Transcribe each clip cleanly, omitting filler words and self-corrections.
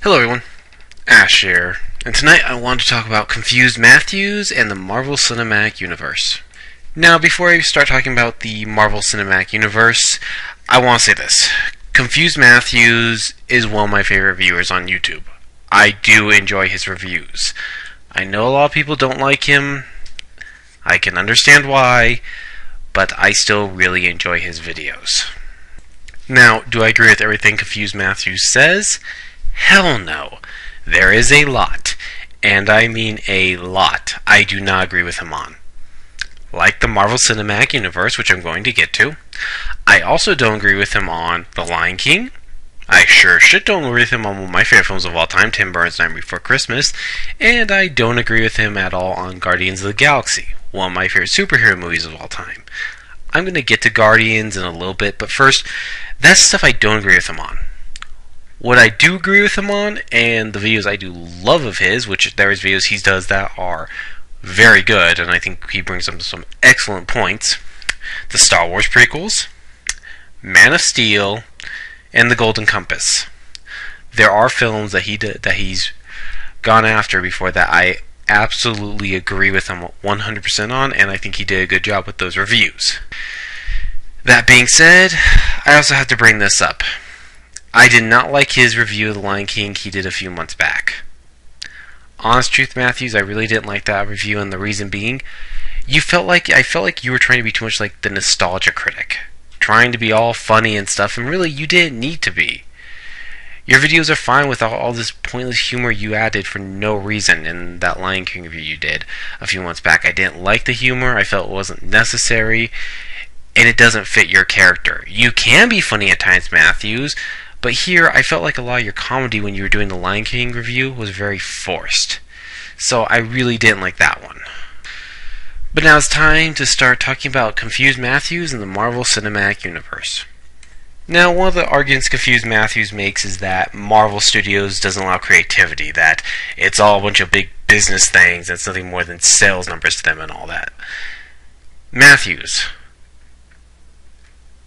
Hello everyone, Ash here, and tonight I want to talk about Confused Mathews and the Marvel Cinematic Universe. Now, before I start talking about the Marvel Cinematic Universe, I want to say this. Confused Mathews is one of my favorite viewers on YouTube. I do enjoy his reviews. I know a lot of people don't like him. I can understand why, but I still really enjoy his videos. Now, do I agree with everything Confused Mathews says? Hell no. There is a lot, and I mean a lot, I do not agree with him on. Like the Marvel Cinematic Universe, which I'm going to get to. I also don't agree with him on The Lion King. I sure shit don't agree with him on one of my favorite films of all time, Tim Burton's Nightmare Before Christmas. And I don't agree with him at all on Guardians of the Galaxy, one of my favorite superhero movies of all time. I'm going to get to Guardians in a little bit, but first, that's stuff I don't agree with him on. What I do agree with him on, and the videos I do love of his, which there is videos he does that are very good, and I think he brings up some excellent points. The Star Wars prequels, Man of Steel, and The Golden Compass. There are films that he's gone after before that I absolutely agree with him 100% on, and I think he did a good job with those reviews. That being said, I also have to bring this up. I did not like his review of The Lion King he did a few months back. Honest truth, Mathews, I really didn't like that review, and the reason being, I felt like you were trying to be too much like the nostalgia critic, trying to be all funny and stuff, and really you didn't need to be. Your videos are fine without all this pointless humor you added for no reason in that Lion King review you did a few months back. I didn't like the humor, I felt it wasn't necessary, and it doesn't fit your character. You can be funny at times, Mathews, but here, I felt like a lot of your comedy when you were doing the Lion King review was very forced. So I really didn't like that one. But now it's time to start talking about Confused Mathews and the Marvel Cinematic Universe. Now, one of the arguments Confused Mathews makes is that Marvel Studios doesn't allow creativity, that it's all a bunch of big business things, and it's nothing more than sales numbers to them and all that. Mathews,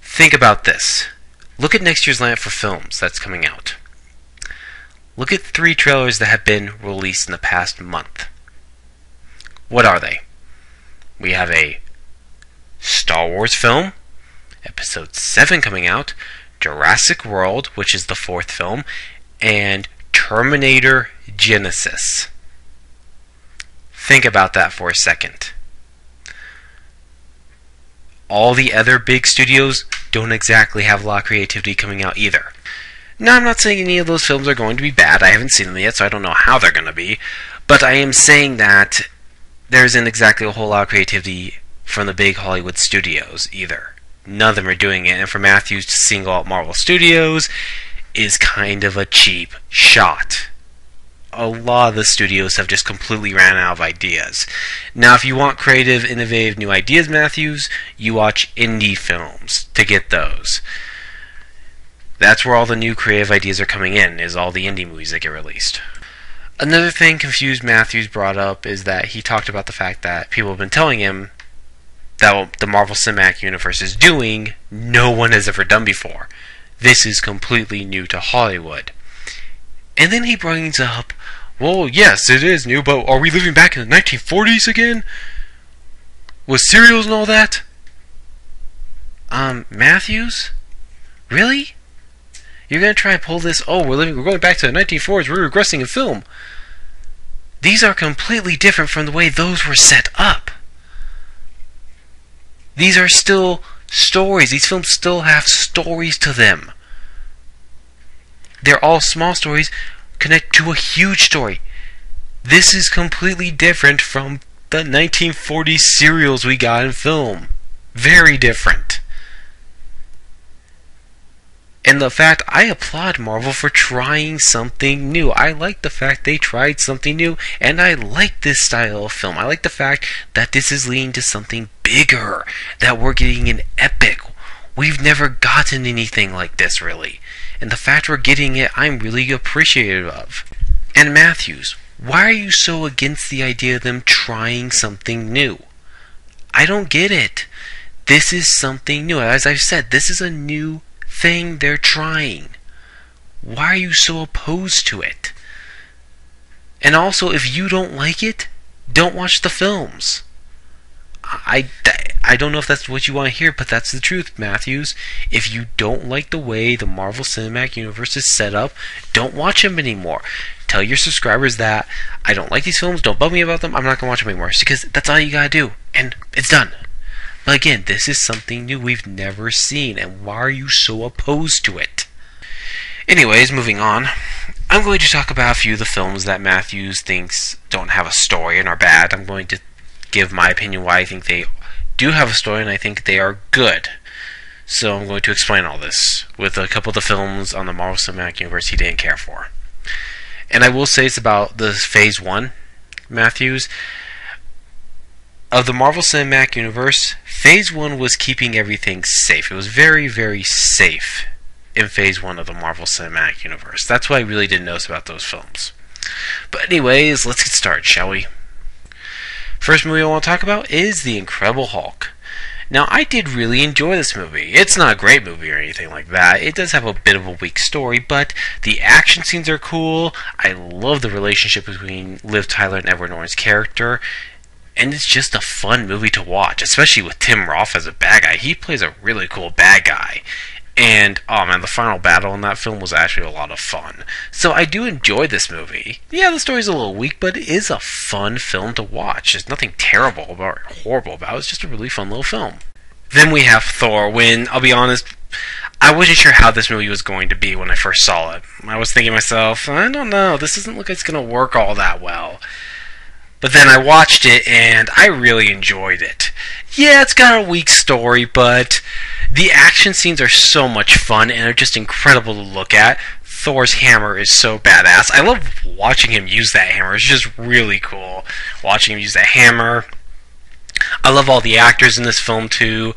think about this. Look at next year's lineup for films that's coming out. Look at 3 trailers that have been released in the past month. What are they? We have a Star Wars film, Episode 7 coming out, Jurassic World, which is the 4th film, and Terminator Genesis. Think about that for a second. All the other big studios don't exactly have a lot of creativity coming out either. Now, I'm not saying any of those films are going to be bad. I haven't seen them yet, so I don't know how they're going to be. But I am saying that there isn't exactly a whole lot of creativity from the big Hollywood studios either. None of them are doing it, and for Mathews to single out Marvel Studios is kind of a cheap shot. A lot of the studios have just completely ran out of ideas. Now, if you want creative, innovative, new ideas, Mathews, you watch indie films to get those. That's where all the new creative ideas are coming in, is all the indie movies that get released. Another thing Confused Mathews brought up is that he talked about the fact that people have been telling him that what the Marvel Cinematic Universe is doing, no one has ever done before. This is completely new to Hollywood. And then he brings up, well, yes, it is new, but are we living back in the 1940s again? With cereals and all that? Mathews? Really? You're gonna try to pull this, we're going back to the 1940s, we're regressing in film. These are completely different from the way those were set up. These are still stories. These films still have stories to them. They're all small stories connect to a huge story. This is completely different from the 1940s serials we got in film. Very different. And the fact, I applaud Marvel for trying something new. I like the fact they tried something new, and I like this style of film. I like the fact that this is leading to something bigger, that we're getting an epic. We've never gotten anything like this, really. And the fact we're getting it, I'm really appreciative of. And Mathews, why are you so against the idea of them trying something new? I don't get it. This is something new. As I've said, this is a new thing they're trying. Why are you so opposed to it? And also, if you don't like it, don't watch the films. I don't know if that's what you want to hear, but that's the truth, Mathews. If you don't like the way the Marvel Cinematic Universe is set up, don't watch them anymore. Tell your subscribers that I don't like these films, don't bug me about them, I'm not going to watch them anymore. Because that's all you got to do, and it's done. But again, this is something new we've never seen, and why are you so opposed to it? Anyways, moving on, I'm going to talk about a few of the films that Mathews thinks don't have a story and are bad. I'm going to give my opinion why I think they do have a story and I think they are good. So I'm going to explain all this with a couple of the films on the Marvel Cinematic Universe he didn't care for. And I will say it's about the Phase 1, Mathews. Of the Marvel Cinematic Universe, Phase 1 was keeping everything safe. It was very, very safe in Phase 1 of the Marvel Cinematic Universe. That's what I really didn't notice about those films. But anyways, let's get started, shall we? First movie I want to talk about is The Incredible Hulk. Now, I did really enjoy this movie. It's not a great movie or anything like that. It does have a bit of a weak story, but the action scenes are cool. I love the relationship between Liv Tyler and Edward Norton's character. And it's just a fun movie to watch, especially with Tim Roth as a bad guy. He plays a really cool bad guy. And, oh man, the final battle in that film was actually a lot of fun. So I do enjoy this movie. Yeah, the story's a little weak, but it is a fun film to watch. There's nothing terrible or horrible about it. It's just a really fun little film. Then we have Thor, when, I'll be honest, I wasn't sure how this movie was going to be when I first saw it. I was thinking to myself, I don't know, this doesn't look like it's going to work all that well. But then I watched it, and I really enjoyed it. Yeah, it's got a weak story, but the action scenes are so much fun, and are just incredible to look at. Thor's hammer is so badass. I love watching him use that hammer. It's just really cool watching him use that hammer. I love all the actors in this film, too.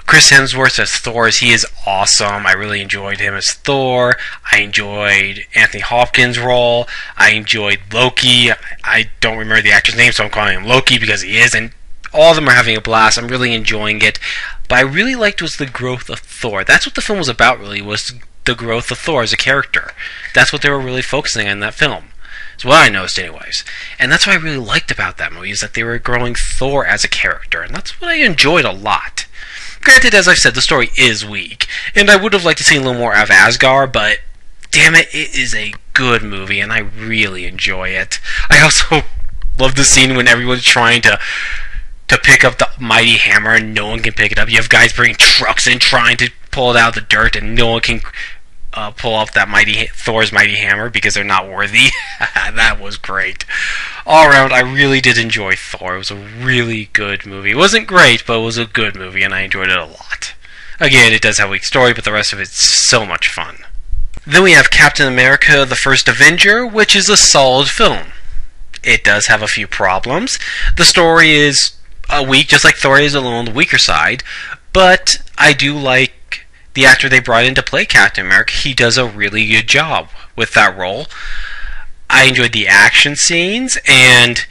Chris Hemsworth as Thor, he is awesome. I really enjoyed him as Thor. I enjoyed Anthony Hopkins' role. I enjoyed Loki. I don't remember the actor's name, so I'm calling him Loki because he is. And all of them are having a blast. I'm really enjoying it. But I really liked was the growth of Thor. That's what the film was about, really, was the growth of Thor as a character. That's what they were really focusing on in that film. That's what I noticed, anyways. And that's what I really liked about that movie, is that they were growing Thor as a character. And that's what I enjoyed a lot. Granted, as I've said, the story is weak, and I would have liked to see a little more of Asgard, but damn it, it is a good movie, and I really enjoy it. I also love the scene when everyone's trying to pick up the mighty hammer, and no one can pick it up. You have guys bringing trucks in trying to pull it out of the dirt, and no one can pull up that Thor's mighty hammer because they're not worthy. That was great. All around, I really did enjoy Thor. It was a really good movie. It wasn't great, but it was a good movie, and I enjoyed it a lot. Again, it does have a weak story, but the rest of it's so much fun. Then we have Captain America: The First Avenger, which is a solid film. It does have a few problems. The story is weak, just like Thor is on the weaker side, but I do like the actor they brought in to play Captain America. He does a really good job with that role. I enjoyed the action scenes, and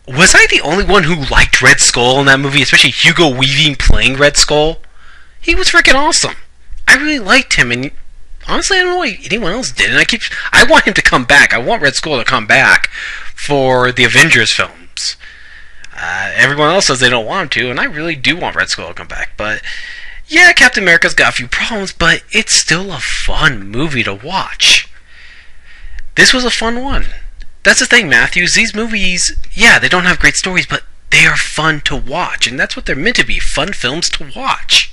was I the only one who liked Red Skull in that movie, especially Hugo Weaving playing Red Skull? He was freaking awesome. I really liked him, and honestly, I don't know why anyone else did. And I want him to come back. I want Red Skull to come back for the Avengers films. Everyone else says they don't want him to, and I really do want Red Skull to come back. But yeah, Captain America's got a few problems, but it's still a fun movie to watch. This was a fun one. That's the thing, Mathews. These movies, yeah, they don't have great stories, but they are fun to watch, and that's what they're meant to be, fun films to watch.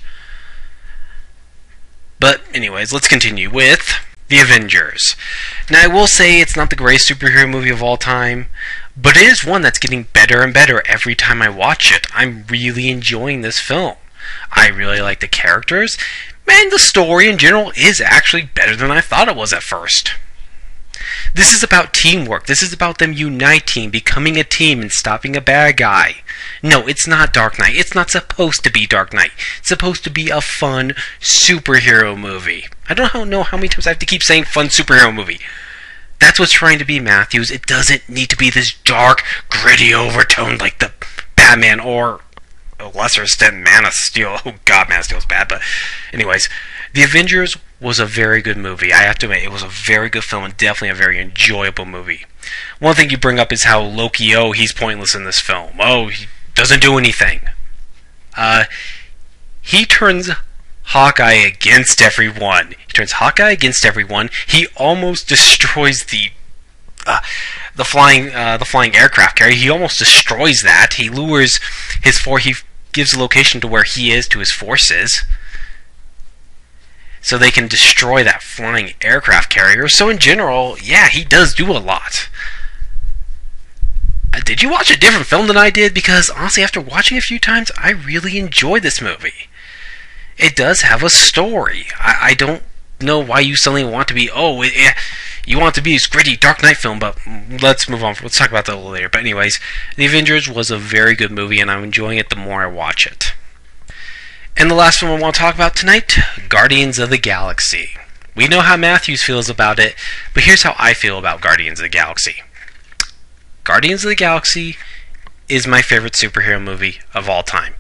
But anyways, let's continue with The Avengers. Now, I will say it's not the greatest superhero movie of all time, but it is one that's getting better and better every time I watch it. I'm really enjoying this film. I really like the characters, and the story in general is actually better than I thought it was at first. This is about teamwork. This is about them uniting, becoming a team, and stopping a bad guy. No, it's not Dark Knight. It's not supposed to be Dark Knight. It's supposed to be a fun superhero movie. I don't know how many times I have to keep saying fun superhero movie. That's what's trying to be, Mathews. It doesn't need to be this dark, gritty overtone like the Batman or a lesser extent Man of Steel. Oh god, Man of Steel is bad, but anyways, The Avengers was a very good movie. I have to admit, it was a very good film and definitely a very enjoyable movie. One thing you bring up is how Loki, he's pointless in this film. Oh, he doesn't do anything. He turns Hawkeye against everyone. He almost destroys the flying aircraft carrier. He almost destroys that. He lures he gives a location to where he is to his forces, so they can destroy that flying aircraft carrier. So in general, yeah, he does do a lot. Did you watch a different film than I did? Because honestly, after watching it a few times, I really enjoyed this movie. It does have a story. I don't know why you suddenly want to be, you want to be this gritty Dark Knight film, but let's move on. Let's talk about that a little later. But anyways, The Avengers was a very good movie, and I'm enjoying it the more I watch it. And the last film I want to talk about tonight, Guardians of the Galaxy. We know how Mathews feels about it, but here's how I feel about Guardians of the Galaxy. Guardians of the Galaxy is my favorite superhero movie of all time.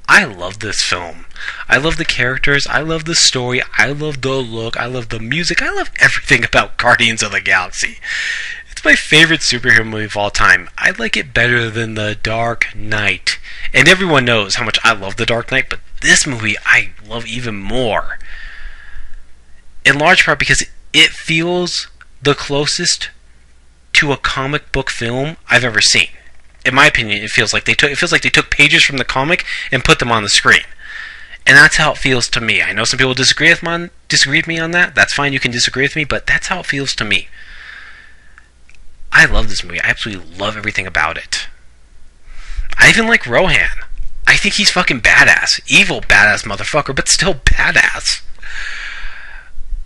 I love this film. I love the characters, I love the story, I love the look, I love the music, I love everything about Guardians of the Galaxy. It's my favorite superhero movie of all time. I like it better than The Dark Knight. And everyone knows how much I love The Dark Knight, but this movie I love even more. In large part because it feels the closest to a comic book film I've ever seen. In my opinion, it feels like they took pages from the comic and put them on the screen. And that's how it feels to me. I know some people disagree with me on that. That's fine, you can disagree with me, but that's how it feels to me. I love this movie. I absolutely love everything about it. I even like Rohan. I think he's fucking badass. Evil badass motherfucker, but still badass.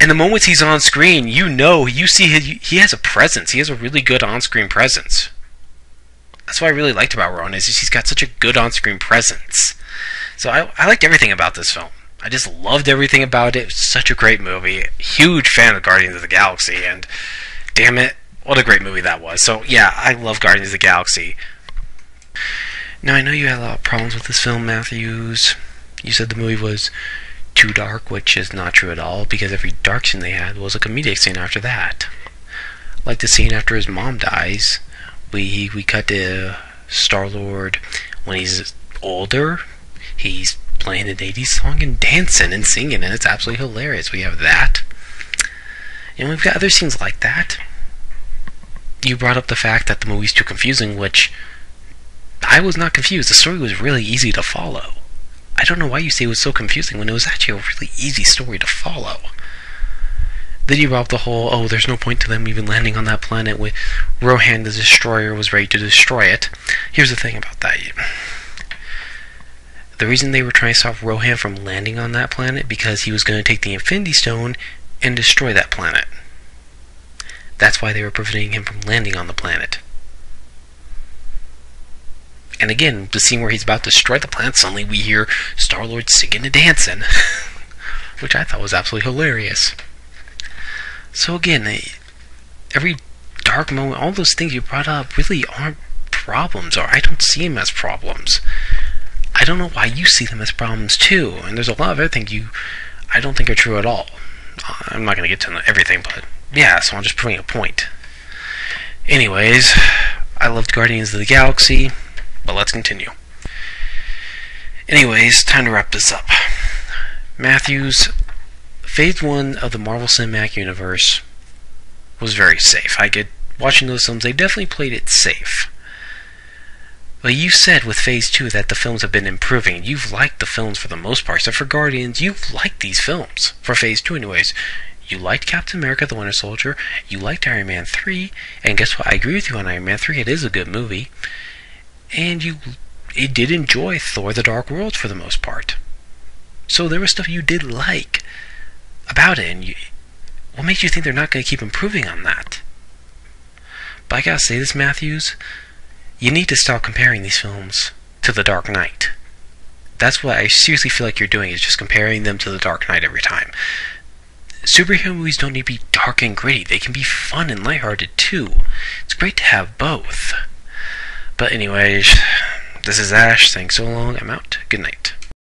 And the moments he's on screen, you see he has a presence. He has a really good on-screen presence. That's what I really liked about Rohan, is he's got such a good on-screen presence. So I liked everything about this film. I just loved everything about it. It was such a great movie. Huge fan of Guardians of the Galaxy, and damn it, what a great movie that was. So yeah, I love Guardians of the Galaxy. Now I know you had a lot of problems with this film, Mathews. You said the movie was too dark, which is not true at all, because every dark scene they had was a comedic scene after that. Like the scene after his mom dies. We cut to Star-Lord when he's older. He's playing an 80s song and dancing and singing, and it's absolutely hilarious. We have that. And we've got other scenes like that. You brought up the fact that the movie's too confusing, which I was not confused. The story was really easy to follow. I don't know why you say it was so confusing when it was actually a really easy story to follow. Then you brought up the whole, there's no point to them even landing on that planet with Rohan the Destroyer was ready to destroy it. Here's the thing about that. The reason they were trying to stop Rohan from landing on that planet because he was going to take the Infinity Stone and destroy that planet. That's why they were preventing him from landing on the planet. And again, the scene where he's about to destroy the planet, suddenly we hear Star-Lord singing and dancing. Which I thought was absolutely hilarious. So again, every dark moment, all those things you brought up really aren't problems, or I don't see them as problems. I don't know why you see them as problems too, and there's a lot of other things I don't think are true at all. I'm not going to get to everything, but yeah, so I'm just proving a point. Anyways, I loved Guardians of the Galaxy, but let's continue. Anyways, time to wrap this up. Mathews, Phase 1 of the Marvel Cinematic Universe was very safe. Watching those films, they definitely played it safe. But you said with Phase 2 that the films have been improving. You've liked the films for the most part. So for Guardians, you've liked these films. For Phase 2 anyways. You liked Captain America the Winter Soldier. You liked Iron Man 3. And guess what? I agree with you on Iron Man 3. It is a good movie. And you did enjoy Thor the Dark World for the most part. So there was stuff you did like about it. And what makes you think they're not going to keep improving on that? But I gotta say this, Mathews. You need to stop comparing these films to The Dark Knight. That's what I seriously feel like you're doing, is just comparing them to The Dark Knight every time. Superhero movies don't need to be dark and gritty. They can be fun and lighthearted too. It's great to have both. But anyways, this is Ash saying so long. I'm out. Good night.